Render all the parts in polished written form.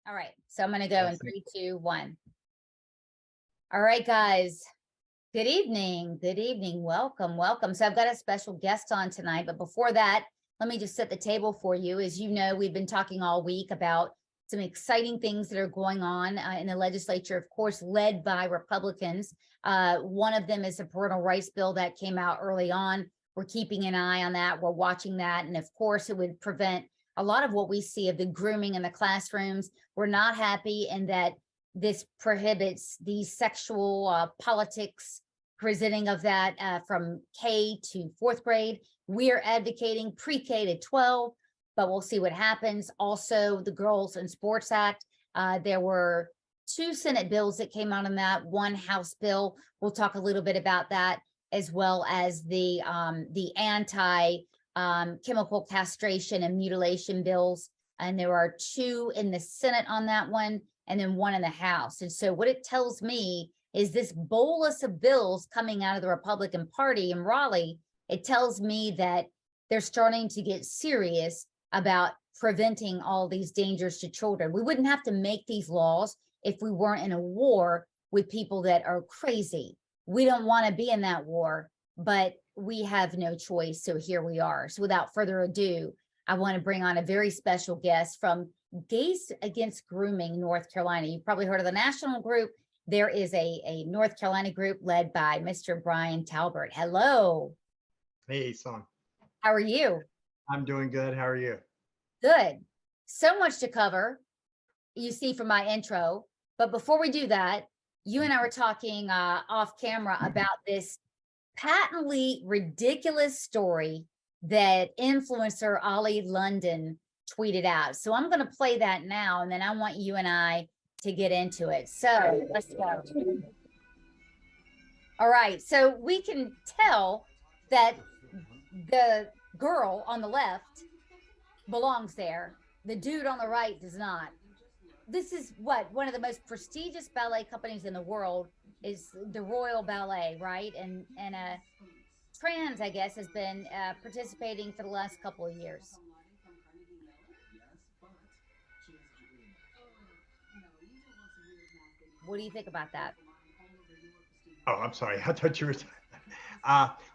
All right, so I'm going to go in Yes. 3, 2, 1. All right, guys. Good evening. Good evening. Welcome. Welcome. So I've got a special guest on tonight, but before that, let me just set the table for you. As you know, we've been talking all week about some exciting things that are going on in the legislature, of course, led by Republicans. One of them is a parental rights bill that came out early on. We're keeping an eye on that. We're watching that. And of course, it would prevent a lot of what we see of the grooming in the classrooms. We're not happy in that this prohibits the sexual politics presenting of that from K to 4th grade. We are advocating pre-K to 12, but we'll see what happens. Also, the Girls in Sports Act, there were 2 Senate bills that came out on that, 1 House bill. We'll talk a little bit about that, as well as the anti-chemical castration and mutilation bills. And there are 2 in the Senate on that one, and then 1 in the House. And so what it tells me is this bolus of bills coming out of the Republican Party in Raleigh, it tells me that they're starting to get serious about preventing all these dangers to children. We wouldn't have to make these laws if we weren't in a war with people that are crazy. We don't want to be in that war, but we have no choice. So here we are. So without further ado, I want to bring on a very special guest from Against Grooming, North Carolina. You've probably heard of the national group. There is a North Carolina group led by Mr. Bryan Talbert. Hello. Hey, Sloan. How are you? I'm doing good. How are you? Good. So much to cover, you see from my intro. But before we do that, you and I were talking off camera about this patently ridiculous story that influencer Ollie London tweeted out. So I'm going to play that now, and then I want you and I to get into it. So let's go. All right. So we can tell that the girl on the left belongs there. The dude on the right does not. This is what one of the most prestigious ballet companies in the world is, the Royal Ballet, right? And trans, I guess, has been participating for the last couple of years. What do you think about that? Oh, I'm sorry. I thought you were.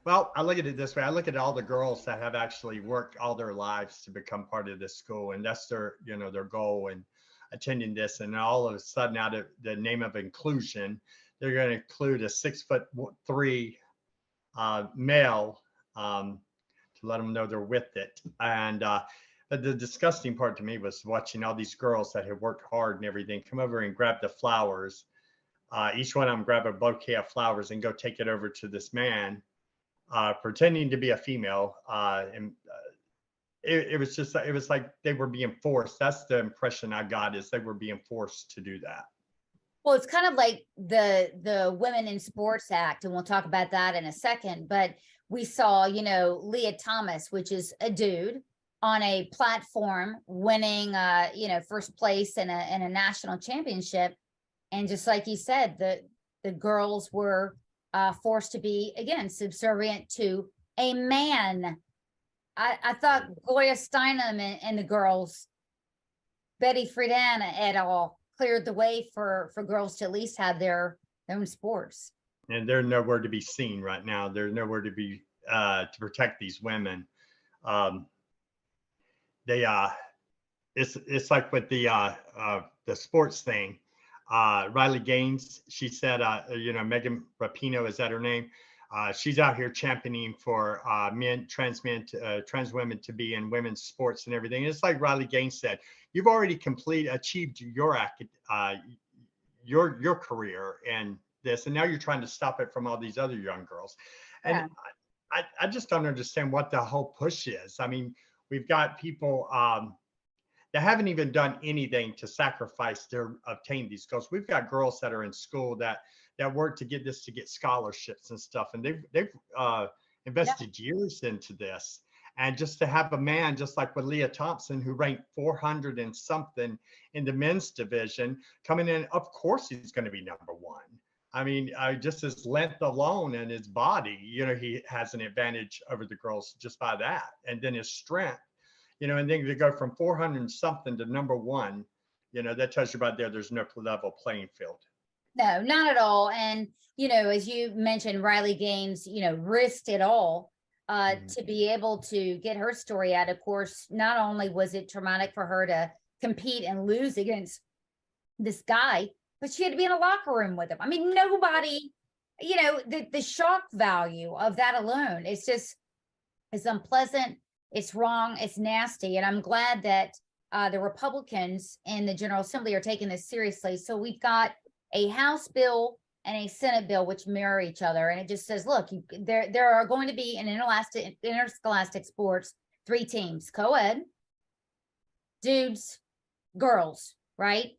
Well, I look at it this way. I look at all the girls that have actually worked all their lives to become part of this school, and that's their, their goal in attending this. And all of a sudden, out of the name of inclusion, they're going to include a 6'3" male to let them know they're with it. And but the disgusting part to me was watching all these girls that have worked hard and everything come over and grab the flowers. Each one of them grab a bouquet of flowers and go take it over to this man, pretending to be a female. It was just, it was like they were being forced. That's the impression I got, is they were being forced to do that. Well, it's kind of like the Women in Sports Act, and we'll talk about that in a second. But we saw, Leah Thomas, which is a dude on a platform winning, first place in a national championship. And just like you said, the girls were forced to be, again, subservient to a man. I thought Gloria Steinem and the girls, Betty Friedan et al., cleared the way for girls to at least have their own sports. And they're nowhere to be seen right now. They're nowhere to be to protect these women. It's like with the sports thing. Riley Gaines, she said, Megan Rapinoe, is that her name? She's out here championing for trans women to be in women's sports and everything. And it's like Riley Gaines said, you've already achieved your career in this, and now you're trying to stop it from all these other young girls. And yeah. I just don't understand what the whole push is. I mean, we've got people that haven't even done anything to sacrifice to obtain these goals. We've got girls that are in school that work to get scholarships and stuff, and they've invested years into this. And just to have a man, just like with Leah Thompson, who ranked 400 and something in the men's division, coming in, of course he's going to be number one. I mean, just his length alone and his body, he has an advantage over the girls just by that. And then his strength, and then to go from 400 and something to number one, that tells you about there's no level playing field. No, not at all. And, as you mentioned, Riley Gaines, risked it all to be able to get her story out. Of course, not only was it traumatic for her to compete and lose against this guy, but she had to be in a locker room with him. I mean, nobody, the shock value of that alone, it's unpleasant, it's wrong, it's nasty. And I'm glad that the Republicans in the General Assembly are taking this seriously. So we've got a House bill and a Senate bill which mirror each other, and it just says, look, there are going to be in interscholastic sports 3 teams: co-ed, dudes, girls, right?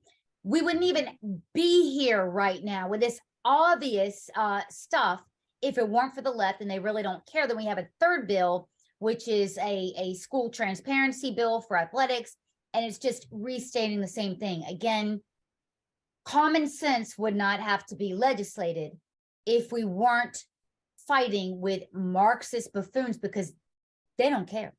We wouldn't even be here right now with this obvious stuff if it weren't for the left, and they really don't care. Then we have a third bill, which is a school transparency bill for athletics, and it's just restating the same thing again. Common sense would not have to be legislated if we weren't fighting with Marxist buffoons, because they don't care.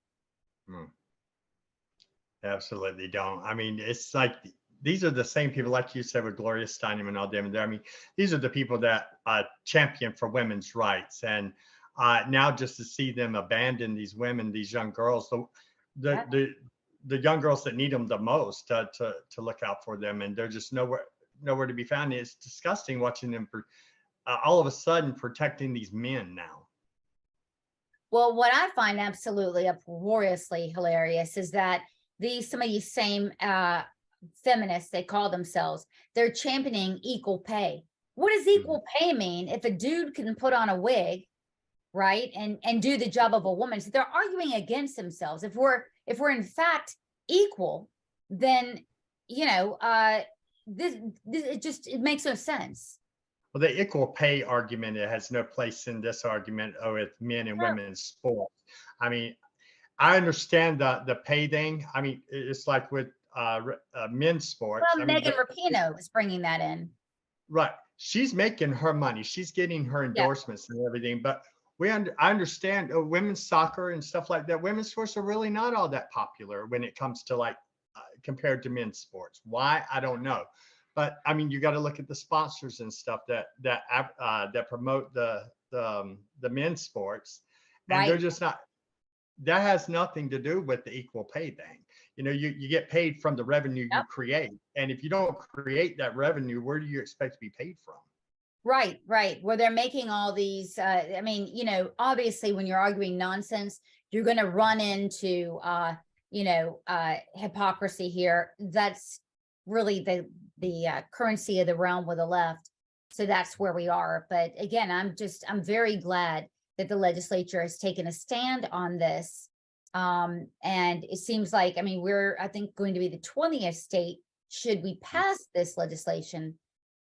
Absolutely don't. I mean, it's like these are the same people, like you said, with Gloria Steinem and all them. I mean, these are the people that champion for women's rights, and now just to see them abandon these women, these young girls, the young girls that need them the most to look out for them, and they're just nowhere to be found. It's disgusting watching them all of a sudden protecting these men now. Well, what I find absolutely uproariously hilarious is that some of these same feminists, they call themselves, they're championing equal pay. What does equal pay mean if a dude can put on a wig, right, and do the job of a woman? So they're arguing against themselves. If we're in fact equal, then this it makes no sense. Well, the equal pay argument, it has no place in this argument with men and women's sports. I mean, I understand the pay thing. I mean, it's like with men's sports. Well, Megan Rapinoe is bringing that in. Right. She's making her money. She's getting her endorsements and everything. But I understand women's soccer and stuff like that. Women's sports are really not all that popular when it comes to compared to men's sports. Why? I don't know. But I mean, you got to look at the sponsors and stuff that promote the men's sports, and they're just not. That has nothing to do with the equal pay thing. You get paid from the revenue you create, and if you don't create that revenue, where do you expect to be paid from? Right. Where they're making all these. I mean, obviously, when you're arguing nonsense, you're going to run into hypocrisy here. That's really the currency of the realm with the left. So that's where we are. But again, I'm very glad that the legislature has taken a stand on this. And it seems like, I mean, we're, I think, going to be the 20th state should we pass this legislation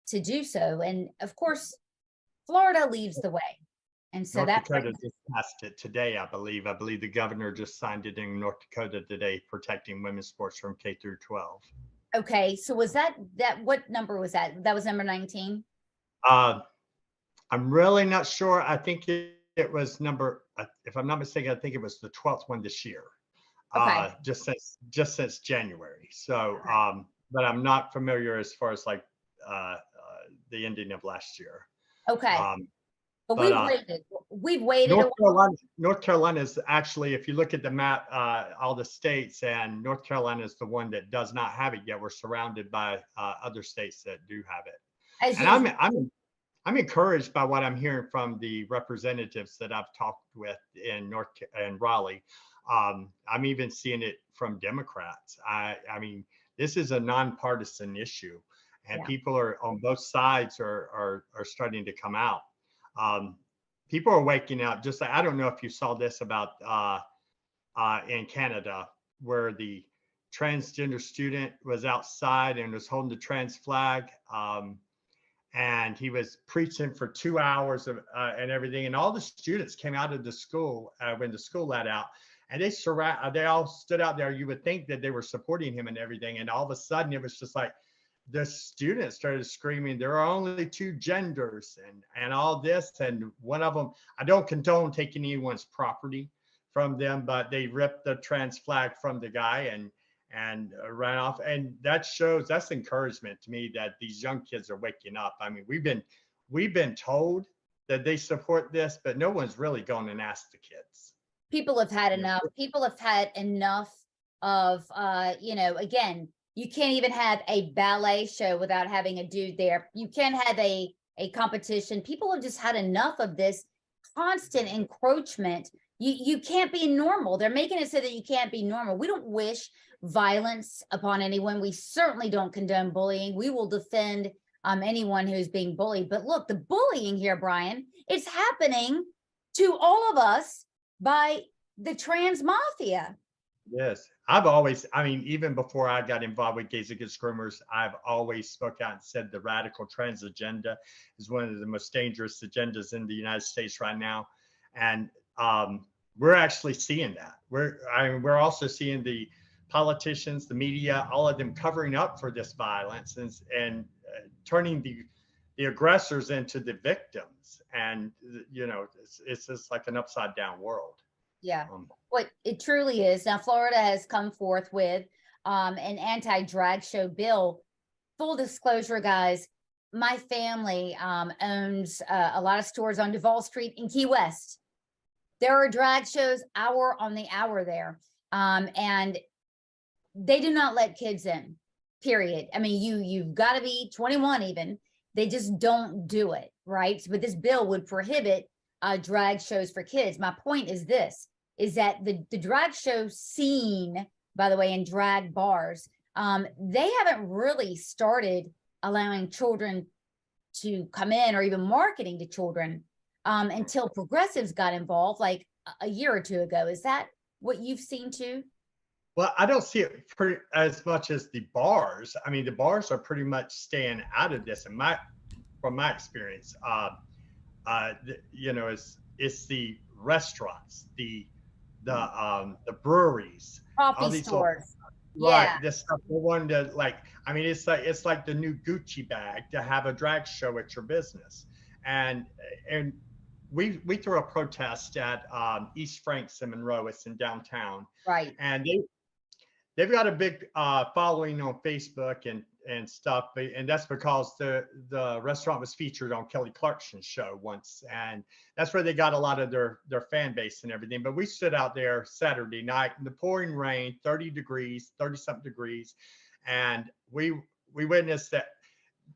to do so. And of course, Florida leads the way. And so North Dakota just passed it today, I believe. I believe the governor just signed it in North Dakota today, protecting women's sports from K through 12. Okay, so was that what number was that? That was number 19? I'm really not sure. I think it was number, if I'm not mistaken, I think it was the 12th one this year. Okay. Just since January. So, but I'm not familiar as far as the ending of last year. Okay. But we've waited. North Carolina is actually, if you look at the map, all the states, and North Carolina is the one that does not have it yet. We're surrounded by other states that do have it. And I'm encouraged by what I'm hearing from the representatives that I've talked with in Raleigh. I'm even seeing it from Democrats. I mean, this is a nonpartisan issue, and people are on both sides are starting to come out. People are waking up. Just like, I don't know if you saw this about in Canada, where the transgender student was outside and was holding the trans flag, and he was preaching for 2 hours and everything. And all the students came out of the school when the school let out, and they all stood out there. You would think that they were supporting him and everything, and all of a sudden it was just like, the students started screaming, there are only 2 genders and all this. And one of them, I don't condone taking anyone's property from them, but they ripped the trans flag from the guy and ran off. And that shows, that's encouragement to me that these young kids are waking up. I mean, we've been told that they support this, but no one's really gone and asked the kids. People have had You know, enough. People have had enough of, you know, again, you can't even have a ballet show without having a dude there. You can't have a competition. People have just had enough of this constant encroachment. You can't be normal. They're making it so that you can't be normal. We don't wish violence upon anyone. We certainly don't condone bullying. We will defend anyone who's being bullied. But look, the bullying here, Bryan, it's happening to all of us by the trans mafia. yes, I've always, I mean, even before I got involved with Gays Against Groomers, I've always spoke out and said the radical trans agenda is one of the most dangerous agendas in the United States right now. And we're actually seeing that. We're also seeing the politicians, the media, all of them covering up for this violence and turning the aggressors into the victims. And, you know, it's just like an upside down world. Yeah, what it truly is. Now, Florida has come forth with an anti-drag show bill. Full disclosure, guys, my family owns a lot of stores on Duval Street in Key West. There are drag shows hour on the hour there, and they do not let kids in, period. I mean, you've got to be 21 even. They just don't do it, right? But this bill would prohibit drag shows for kids. My point is this, is that the drag show scene, by the way, in drag bars, they haven't really started allowing children to come in or even marketing to children until progressives got involved like a year or two ago. Is that what you've seen too? Well, I don't see it as much as the bars. I mean, the bars are pretty much staying out of this. And from my experience, you know, it's the restaurants, the breweries, Coffee all these stores. right, Yeah. this stuff. The one that, like, I mean, it's like the new Gucci bag to have a drag show at your business. And we threw a protest at East Franks in Monroe. It's in downtown. Right. And they've got a big following on Facebook and stuff, and that's because the restaurant was featured on Kelly Clarkson's show once, and that's where they got a lot of their fan base and everything. But we stood out there Saturday night in the pouring rain, 30 something degrees, and we witnessed that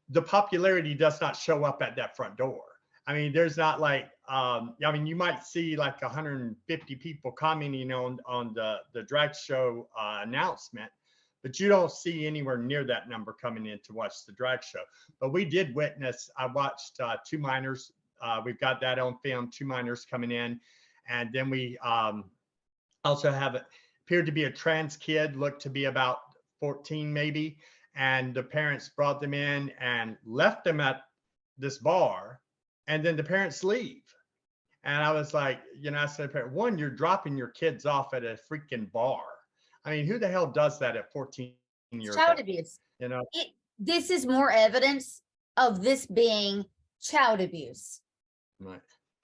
the popularity does not show up at that front door. I mean, there's not like, I mean, you might see like 150 people commenting on the drag show announcement, but you don't see anywhere near that number coming in to watch the drag show. But we did witness, I watched two minors. We've got that on film, two minors coming in. And then we also have appeared to be a trans kid, looked to be about 14 maybe. And the parents brought them in and left them at this bar. And then the parents leave. And I was like, you know, I said, one, you're dropping your kids off at a freaking bar. I mean, who the hell does that at 14 years old? Child abuse. You know, This is more evidence of this being child abuse. right.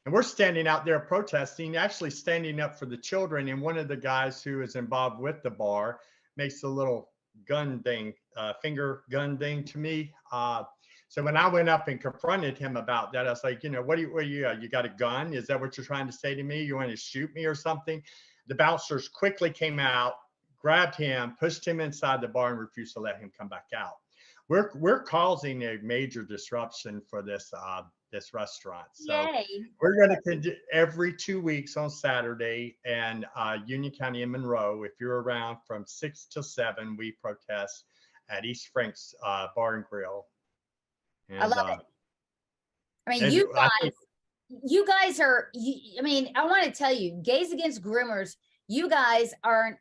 And we're standing out there protesting, actually standing up for the children. And one of the guys who is involved with the bar makes a little gun thing, finger gun thing to me. So when I went up and confronted him about that, I was like, you know, what do you got a gun? Is that what you're trying to say to me? You want to shoot me or something? The bouncers quickly came out, grabbed him, pushed him inside the bar and refused to let him come back out. We're causing a major disruption for this restaurant. So Yay. we're going to every 2 weeks on Saturday and Union County in Monroe. If you're around from 6 to 7, we protest at East Franks Bar and Grill. And, I love it. I mean, you guys are, I mean, I want to tell you, Gays Against Groomers, you guys aren't,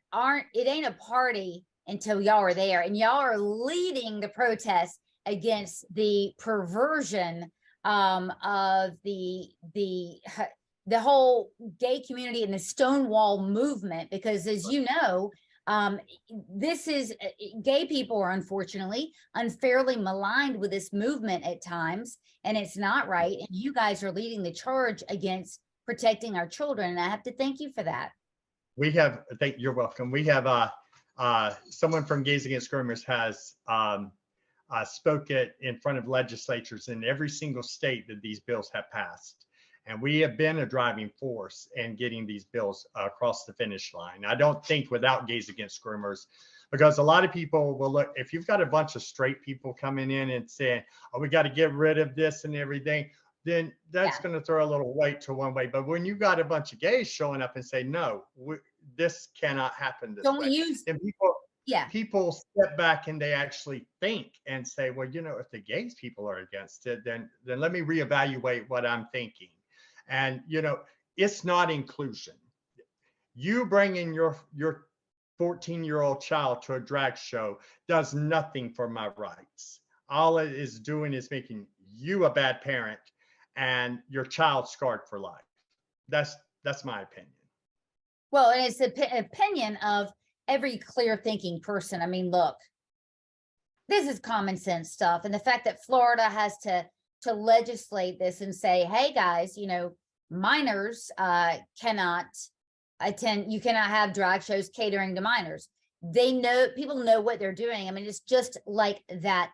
it ain't a party until y'all are there, and y'all are leading the protest against the perversion of the whole gay community and the Stonewall movement, because as you know, this is gay people are unfortunately unfairly maligned with this movement at times, and it's not right. And you guys are leading the charge against protecting our children, and I have to thank you for that. you're welcome. We have someone from Gays Against Groomers has spoke it in front of legislatures in every single state that these bills have passed. And we have been a driving force in getting these bills across the finish line. I don't think without Gays Against Groomers, because a lot of people will look, if you've got a bunch of straight people coming in and saying, oh, we got to get rid of this and everything, then that's going to throw a little weight to one way. But when you got a bunch of gays showing up and say, no, this cannot happen this way, then people step back and they actually think and say, well, you know, if the gays people are against it, then let me reevaluate what I'm thinking. And, you know, it's not inclusion. You bringing your 14-year-old child to a drag show does nothing for my rights. All it is doing is making you a bad parent and your child scarred for life. That's my opinion. Well, and it's the opinion of every clear thinking person. I mean, look, this is common sense stuff. And the fact that Florida has to legislate this and say, hey guys, you know, minors cannot attend, you cannot have drag shows catering to minors. They know, people know what they're doing. I mean, it's just like that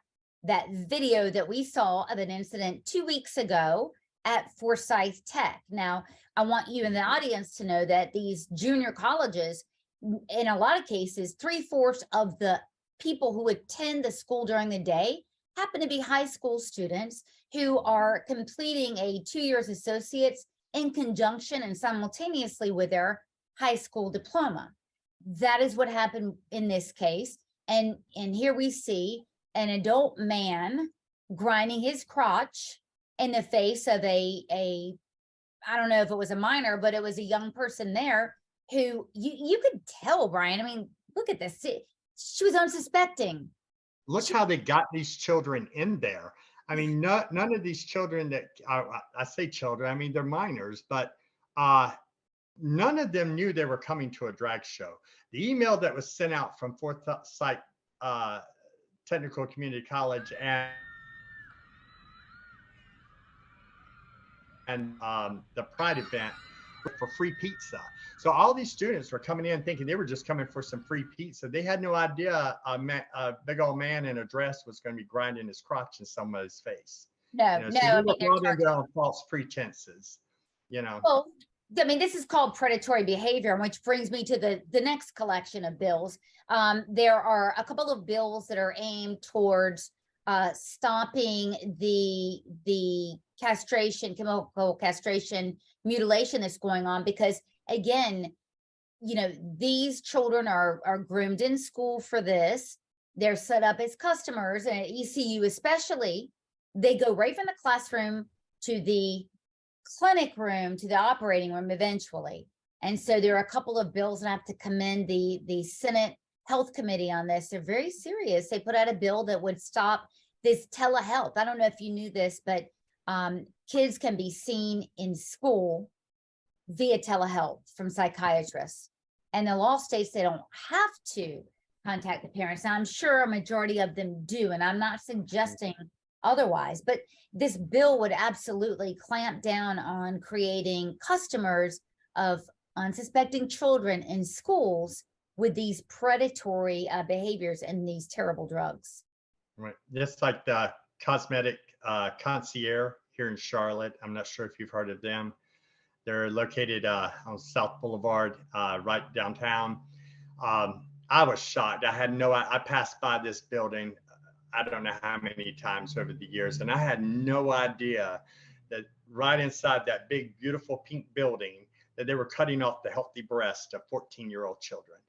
video that we saw of an incident 2 weeks ago at Forsyth Tech. Now, I want you in the audience to know that these junior colleges, in a lot of cases, 3/4 of the people who attend the school during the day happen to be high school students who are completing a 2 years associates in conjunction and simultaneously with their high school diploma. That is what happened in this case. And here we see an adult man grinding his crotch in the face of a I don't know if it was a minor, but it was a young person there who you could tell, Bryan. I mean, look at this. She was unsuspecting. Look how they got these children in there. I mean, none of these children that I say children, I mean, they're minors, but none of them knew they were coming to a drag show. The email that was sent out from Forsyth Technical Community College and the Pride event for free pizza. So all these students were coming in thinking they were just coming for some free pizza. They had no idea a big old man in a dress was going to be grinding his crotch in somebody's face. No, you know, no. So they were brought in on false pretenses, you know. Well, I mean, this is called predatory behavior, which brings me to the next collection of bills. There are a couple of bills that are aimed towards stopping the castration, chemical castration, mutilation that's going on, because again, you know, these children are groomed in school for this. They're set up as customers, and at ECU especially, they go right from the classroom to the clinic room to the operating room eventually. And so there are a couple of bills, and I have to commend the Senate Health Committee on this. They're very serious. They put out a bill that would stop this telehealth. I don't know if you knew this, but kids can be seen in school via telehealth from psychiatrists. And the law states they don't have to contact the parents. Now, I'm sure a majority of them do, and I'm not suggesting otherwise, but this bill would absolutely clamp down on creating customers of unsuspecting children in schools with these predatory behaviors and these terrible drugs. Right. Just like the cosmetic concierge here in Charlotte. I'm not sure if you've heard of them. They're located on South Boulevard, right downtown. I was shocked. I passed by this building, I don't know how many times over the years, and I had no idea that right inside that big, beautiful pink building that they were cutting off the healthy breast of 14-year-old children.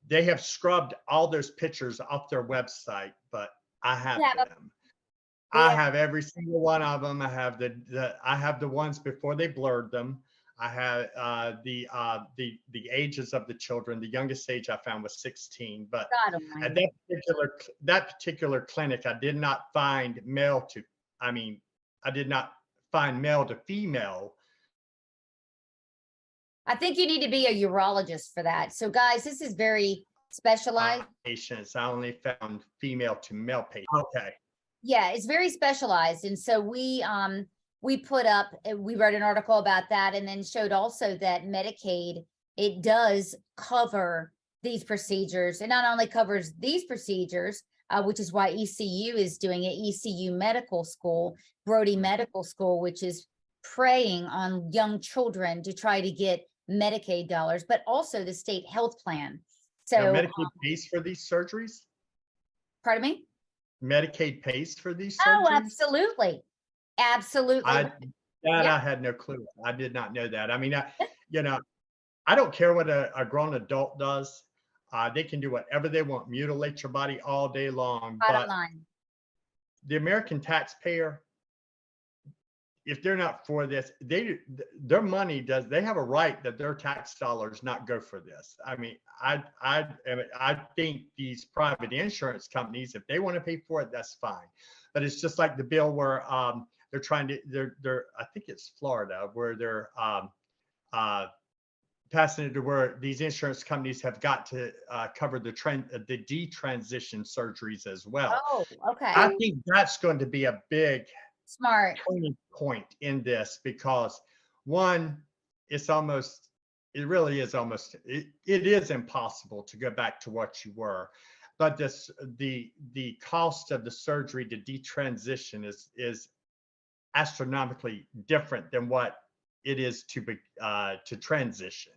They have scrubbed all those pictures off their website, but I have them. I have every single one of them. I have I have the ones before they blurred them. I have the ages of the children. The youngest age I found was 16. But at that particular clinic, I did not find male to. I mean, I did not find male to female. I think you need to be a urologist for that. So, guys, this is very specialized. Patients. I only found female to male patients. Okay. Yeah, it's very specialized, and so we put up, we wrote an article about that, and then showed also that Medicaid, it does cover these procedures. It not only covers these procedures, which is why ECU is doing it, ECU Medical School, Brody Medical School, which is preying on young children to try to get Medicaid dollars, but also the state health plan. Now, So, Medicaid pays for these surgeries? pardon me? Medicaid pays for these Oh, surgeries? absolutely. Absolutely. I had no clue. I did not know that. I mean, you know, I don't care what a grown adult does. They can do whatever they want, mutilate your body all day long. Bottom But line. the American taxpayer, if they're not for this, their money does. They have a right that their tax dollars not go for this. I mean, I think these private insurance companies, if they want to pay for it, that's fine. But it's just like the bill where they're trying to. They're I think it's Florida where they're passing it to where these insurance companies have got to cover the detransition surgeries as well. Oh, okay. I think that's going to be a big Smart. turning point in this because one, it really is almost, it is impossible to go back to what you were. But the cost of the surgery to detransition is astronomically different than what it is to transition.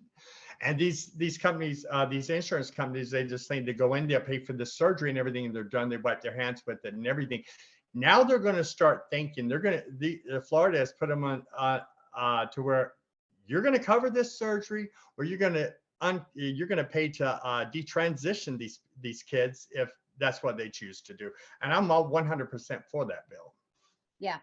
And these companies, these insurance companies, they just think they go in there, pay for the surgery and everything, and they're done. They wipe their hands with it and everything. Now they're going to start thinking. Florida has put them on to where you're going to cover this surgery, or you're going to pay to detransition these kids if that's what they choose to do. And I'm all 100% for that bill. Yeah.